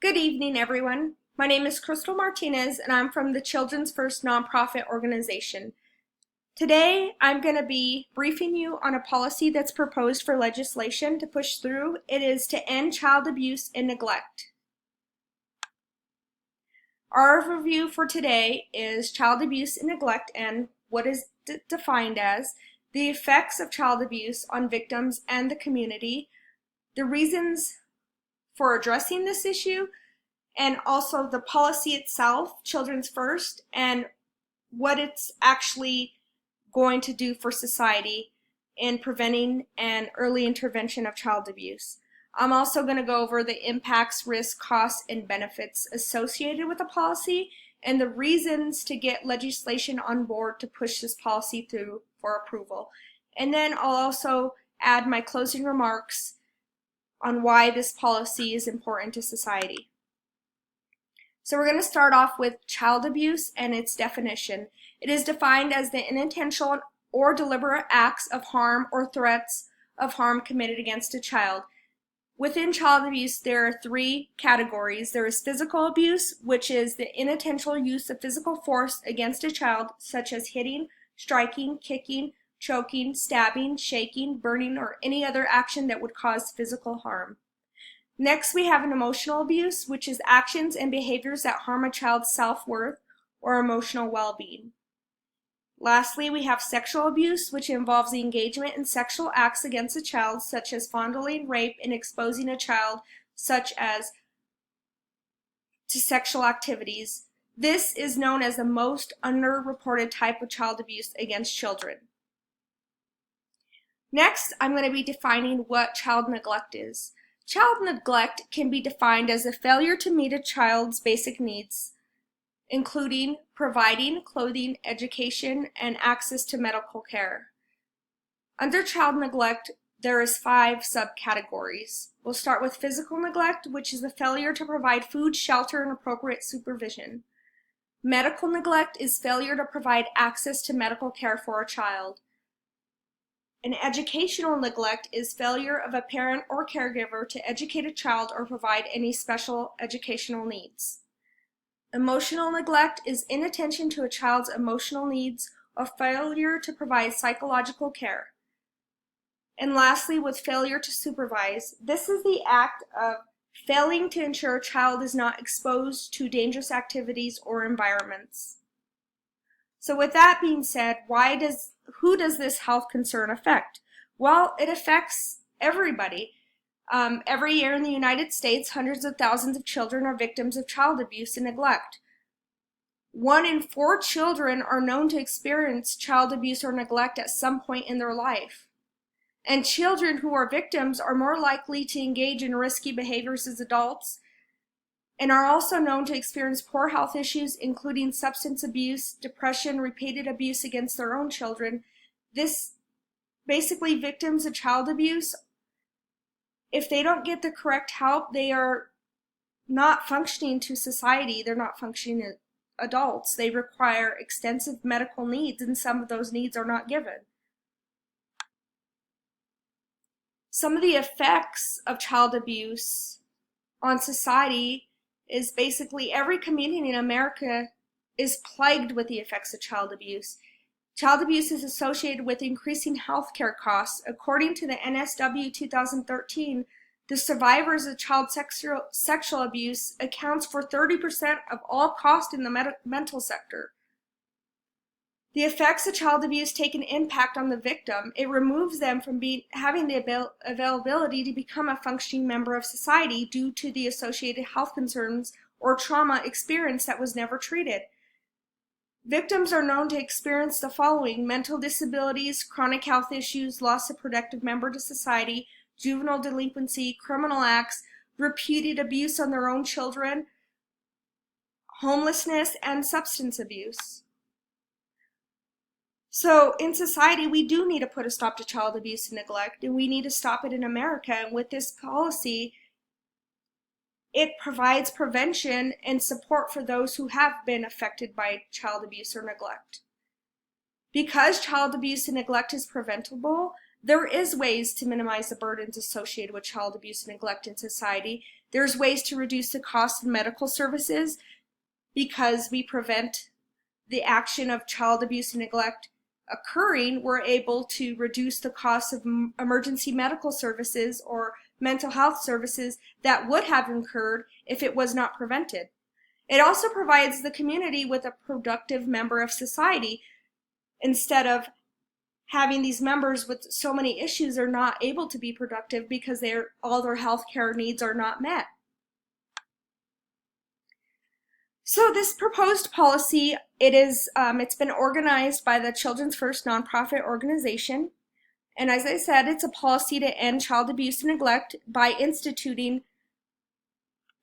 Good evening, everyone. My name is Crystal Martinez, and I'm from the Children's First nonprofit organization. Today, I'm going to be briefing you on a policy that's proposed for legislation to push through. It is to end child abuse and neglect. Our overview for today is child abuse and neglect and what is defined as, the effects of child abuse on victims and the community, the reasons for addressing this issue, and also the policy itself, Children's First, and what it's actually going to do for society in preventing and early intervention of child abuse. I'm also going to go over the impacts, risks, costs, and benefits associated with the policy and the reasons to get legislation on board to push this policy through for approval. And then I'll also add my closing remarks on why this policy is important to society. So we're going to start off with child abuse and its definition. It is defined as the unintentional or deliberate acts of harm or threats of harm committed against a child. Within child abuse, there are three categories. There is physical abuse, which is the unintentional use of physical force against a child, such as hitting, striking, kicking, choking, stabbing, shaking, burning, or any other action that would cause physical harm. Next, we have an emotional abuse, which is actions and behaviors that harm a child's self-worth or emotional well-being. Lastly, we have sexual abuse, which involves the engagement in sexual acts against a child, such as fondling, rape, and exposing a child, such as to sexual activities. This is known as the most underreported type of child abuse against children. Next, I'm going to be defining what child neglect is. Child neglect can be defined as a failure to meet a child's basic needs, including providing clothing, education, and access to medical care. Under child neglect, there is 5 subcategories. We'll start with physical neglect, which is the failure to provide food, shelter, and appropriate supervision. Medical neglect is failure to provide access to medical care for a child. And educational neglect is failure of a parent or caregiver to educate a child or provide any special educational needs. Emotional neglect is inattention to a child's emotional needs or failure to provide psychological care. And lastly, with failure to supervise, this is the act of failing to ensure a child is not exposed to dangerous activities or environments. So with that being said, who does this health concern affect? Well, it affects everybody. Every year in the United States, hundreds of thousands of children are victims of child abuse and neglect. 1 in 4 children are known to experience child abuse or neglect at some point in their life. And children who are victims are more likely to engage in risky behaviors as adults and are also known to experience poor health issues, including substance abuse, depression, repeated abuse against their own children. This basically, victims of child abuse, if they don't get the correct help, they are not functioning to society. They're not functioning as adults. They require extensive medical needs, and some of those needs are not given. Some of the effects of child abuse on society is basically every community in America is plagued with the effects of child abuse. Child abuse is associated with increasing healthcare costs. According to the NSW 2013, the survivors of child sexual abuse accounts for 30% of all costs in the mental sector. The effects of child abuse take an impact on the victim. It removes them from having the availability to become a functioning member of society due to the associated health concerns or trauma experience that was never treated. Victims are known to experience the following: mental disabilities, chronic health issues, loss of productive member to society, juvenile delinquency, criminal acts, repeated abuse on their own children, homelessness, and substance abuse. So in society, we do need to put a stop to child abuse and neglect, and we need to stop it in America. And with this policy, it provides prevention and support for those who have been affected by child abuse or neglect. Because child abuse and neglect is preventable, there is ways to minimize the burdens associated with child abuse and neglect in society. There's ways to reduce the cost of medical services because we prevent the action of child abuse and neglect occurring. We're able to reduce the cost of emergency medical services or mental health services that would have incurred if it was not prevented. It also provides the community with a productive member of society instead of having these members with so many issues are not able to be productive because all their health care needs are not met. So this proposed policy, it's been organized by the Children's First nonprofit organization. And as I said, it's a policy to end child abuse and neglect by instituting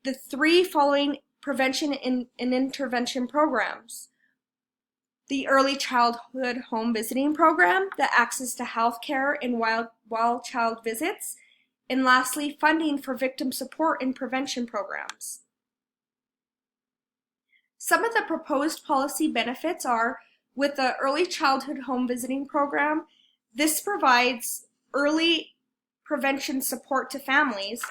the 3 following prevention and intervention programs: the early childhood home visiting program, the access to health care and wild child visits, and lastly, funding for victim support and prevention programs. Some of the proposed policy benefits are, with the early childhood home visiting program, this provides early prevention support to families.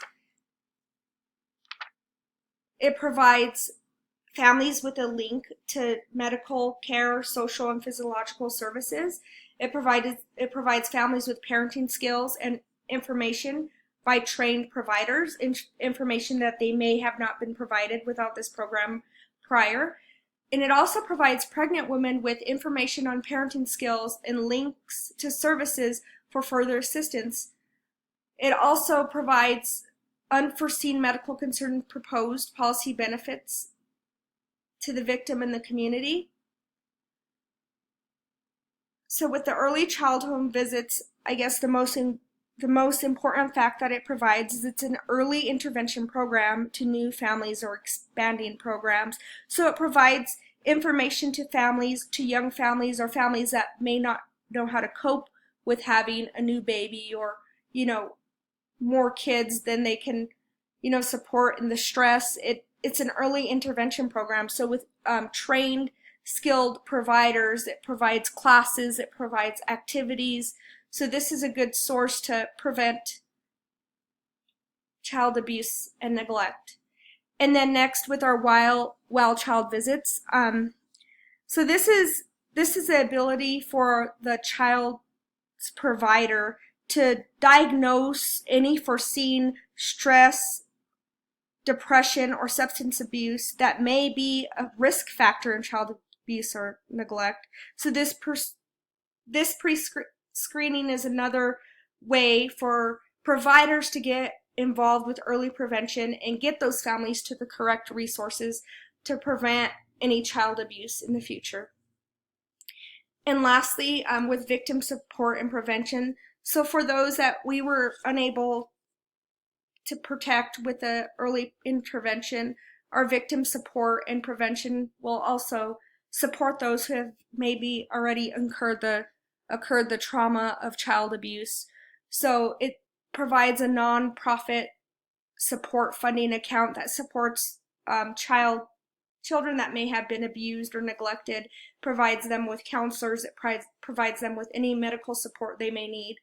It provides families with a link to medical care, social and physiological services. It provides families with parenting skills and information by trained providers, information that they may have not been provided without this program prior. And it also provides pregnant women with information on parenting skills and links to services for further assistance. It also provides unforeseen medical concern proposed policy benefits to the victim and the community. So with the early child home visits, I guess the most important fact that it provides is it's an early intervention program to new families or expanding programs. So it provides information to families, to young families or families that may not know how to cope with having a new baby or, more kids than they can, support, and the stress. It's an early intervention program. So with trained, skilled providers, it provides classes, it provides activities. So this is a good source to prevent child abuse and neglect. And then next with our wild child visits. So this is the ability for the child's provider to diagnose any foreseen stress, depression, or substance abuse that may be a risk factor in child abuse or neglect. So this pre-screening is another way for providers to get involved with early prevention and get those families to the correct resources to prevent any child abuse in the future. And lastly, with victim support and prevention, so for those that we were unable to protect with the early intervention, our victim support and prevention will also support those who have maybe already incurred the trauma of child abuse. So it provides a nonprofit support funding account that supports children that may have been abused or neglected, provides them with counselors, it provides them with any medical support they may need.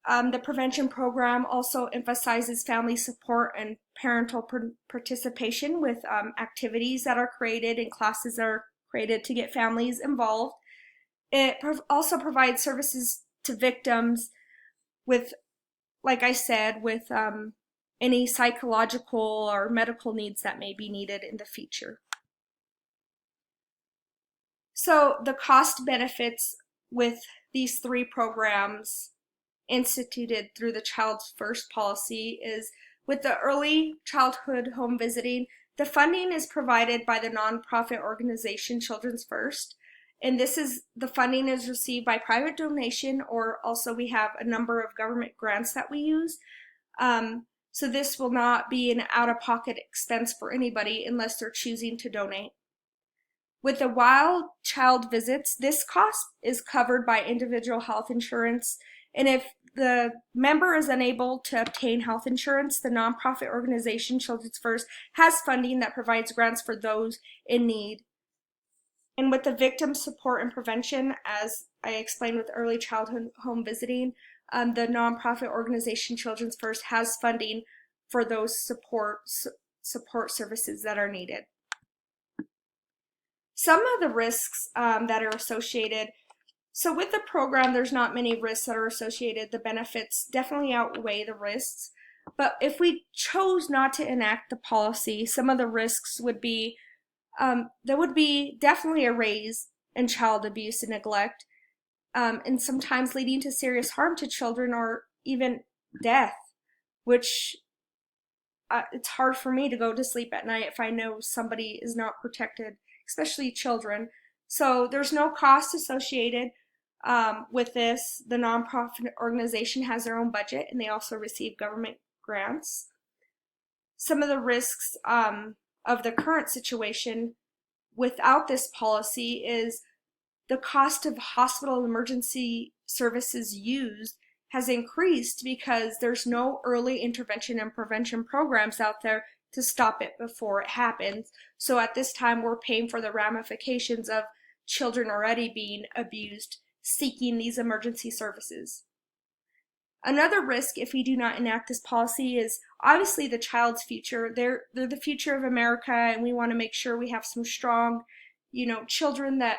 The prevention program also emphasizes family support and parental participation with activities that are created and classes that are created to get families involved. It also provides services to victims with, like I said, with any psychological or medical needs that may be needed in the future. So the cost benefits with these 3 programs instituted through the Child's First policy is, with the early childhood home visiting, the funding is provided by the nonprofit organization Children's First, and the funding is received by private donation, or also we have a number of government grants that we use. So this will not be an out-of-pocket expense for anybody unless they're choosing to donate. With the wild child visits, this cost is covered by individual health insurance, and if the member is unable to obtain health insurance, the nonprofit organization Children's First has funding that provides grants for those in need. And with the victim support and prevention, as I explained with early childhood home visiting, the nonprofit organization Children's First has funding for those support services that are needed. Some of the risks that are associated, so with the program, there's not many risks that are associated. The benefits definitely outweigh the risks. But if we chose not to enact the policy, some of the risks would be, there would be definitely a raise in child abuse and neglect, and sometimes leading to serious harm to children or even death, which it's hard for me to go to sleep at night if I know somebody is not protected, especially children. So there's no cost associated with this. The nonprofit organization has their own budget, and they also receive government grants. Some of the risks of the current situation without this policy is the cost of hospital emergency services used has increased because there's no early intervention and prevention programs out there to stop it before it happens. So at this time, we're paying for the ramifications of children already being abused, seeking these emergency services. Another risk if we do not enact this policy is obviously the child's future. They're the future of America, and we want to make sure we have some strong, children that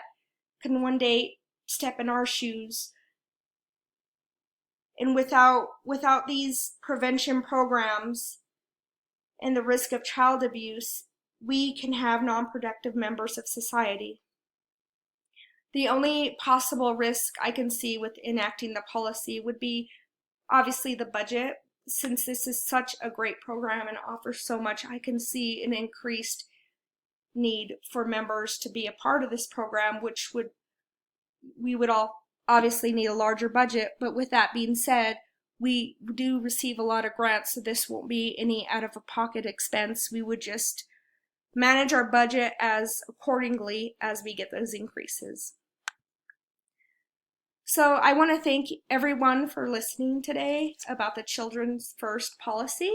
can one day step in our shoes. And without these prevention programs and the risk of child abuse, we can have non-productive members of society. The only possible risk I can see with enacting the policy would be obviously the budget. Since this is such a great program and offers so much, I can see an increased need for members to be a part of this program, which we would all obviously need a larger budget. But with that being said, we do receive a lot of grants, so this won't be any out-of-pocket expense. We would just manage our budget as accordingly as we get those increases. So I want to thank everyone for listening today about the Children's First policy,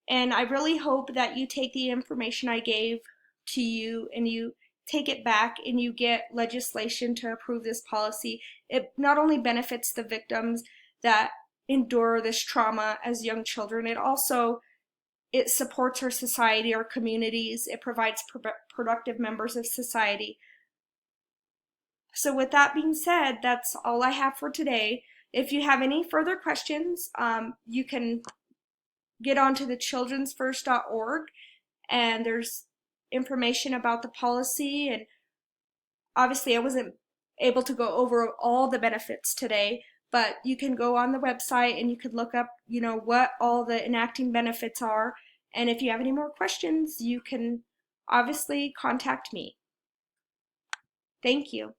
and I really hope that you take the information I gave to you and you take it back and you get legislation to approve this policy. It not only benefits the victims that endure this trauma as young children, it supports our society, our communities. It provides productive members of society. So with that being said, that's all I have for today. If you have any further questions, you can get onto the childrensfirst.org, and there's information about the policy. And obviously I wasn't able to go over all the benefits today, but you can go on the website and you could look up, what all the enacting benefits are. And if you have any more questions, you can obviously contact me. Thank you.